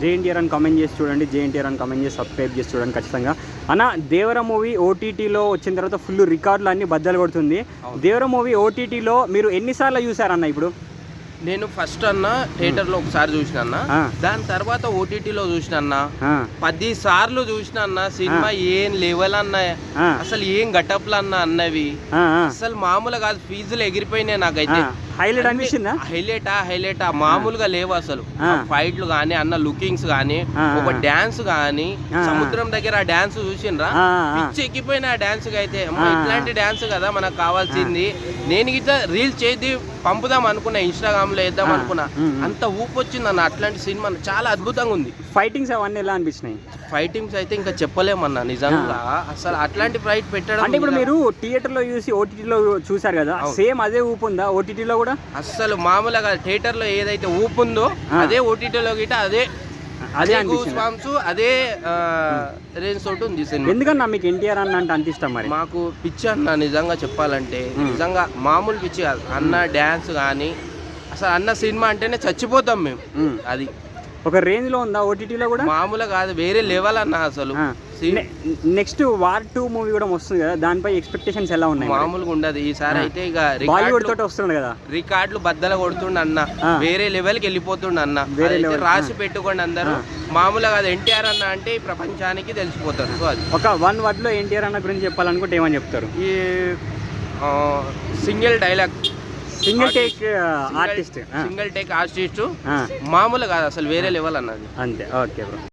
JNTR అని comment చేసి చూడండి, జేఎన్టీఆర్ అని కామెంట్ చేసి సబ్స్క్రైబ్ చేసి చూడండి ఖచ్చితంగా. అన్న దేవర మూవీ ఓటీటీలో వచ్చిన తర్వాత ఫుల్ రికార్డులు అన్ని బద్దలు కొడుతుంది. దేవర మూవీ ఓటీటీలో మీరు ఎన్నిసార్లు చూసారన్న? ఇప్పుడు నేను ఫస్ట్ అన్న థియేటర్ లో ఒకసారి చూసిన అన్న, దాని తర్వాత ఓటీటీలో చూసిన అన్న, 10 సార్లు చూసిన అన్న. సినిమా ఏం లెవెల్ అన్న, అసలు ఏం గటప్లు అన్న అన్నవి అసలు మామూలుగా కాదు, ఫీజులు ఎగిరిపోయినాయి నాకైతే. హైలైట్ అనిపించిందా? హైలైట్ మామూలుగా లేవు అసలు. ఫైట్లు గానీ అన్న, లుకింగ్స్ గానీ, ఒక డాన్స్ గానీ, సముద్రం దగ్గర ఆ డాన్స్ చూసిండ్రా, పిచ్చి ఎక్కిపోయిన ఆ డాన్స్ అయితే. ఇట్లాంటి డాన్స్ కదా మనకు కావాల్సింది. నేను ఇట్లా రీల్స్ చేసి పంపుదాం అనుకున్నా, ఇన్స్టాగ్రామ్ లో వేద్దాం అనుకున్నా, అంత ఊపు వచ్చింది అన్న. అట్లాంటి సినిమా చాలా అద్భుతంగా ఉంది. ఫైటింగ్స్ అవన్నీ ఎలా అనిపించినాయి? ఫైటింగ్స్ అయితే ఇంకా చెప్పలేమన్నా నిజంగా. అసలు అట్లాంటి ఫైట్ పెట్టడం అంటే ఇప్పుడు మీరు థియేటర్ లో చూసి ఓటీటీలో చూసారు కదా, సేమ్ అదే ఊపు ఉందా ఓటీటీలో కూడా? అసలు మామూలుగా థియేటర్ లో ఏదైతే ఊపు ఉందో అదే ఓటీటీలో గిట అదే అదే రేంజ్ తోటి ఉంది సినిమా. ఎందుకన్నా మీకు ఎన్టీఆర్ అన్న అంటే అంత ఇష్టం? మరి మాకు పిచ్చి అన్న నిజంగా చెప్పాలంటే, నిజంగా మామూలు పిచ్చి కాదు అన్న. డ్యాన్స్ కానీ అసలు అన్న సినిమా అంటేనే చచ్చిపోతాం మేము. అది ఒక రేంజ్ లో ఉందా ఓటీటీలో కూడా? మామూలుగా కాదు, వేరే లెవెల్ అన్న అసలు. నెక్స్ట్ వార్ 2 మూవీ కూడా వస్తుంది కదా, దానిపై ఎక్స్పెక్టేషన్స్ ఎలా ఉన్నాయి? మామూలుగా ఉండదు ఈసారి అయితే. ఇక బాలీవుడ్ తోటి వస్తుంది కదా, రికార్డులు బద్దల కొడుతుండ అన్న, వేరే లెవెల్కి వెళ్ళిపోతుండ అన్న. రాసి పెట్టుకోండి అందరూ. మామూలుగా కాదు, ఎన్టీఆర్ అన్న అంటే ఈ ప్రపంచానికి తెలిసిపోతారు. సో అది ఒక 1 word లో ఎన్టీఆర్ అన్న గురించి చెప్పాలనుకుంటే ఏమని చెప్తారు? ఈ single dialogue, single take artist, మామూలుగా కాదు అసలు, వేరే లెవెల్ అన్నది. అంతే. Okay bro.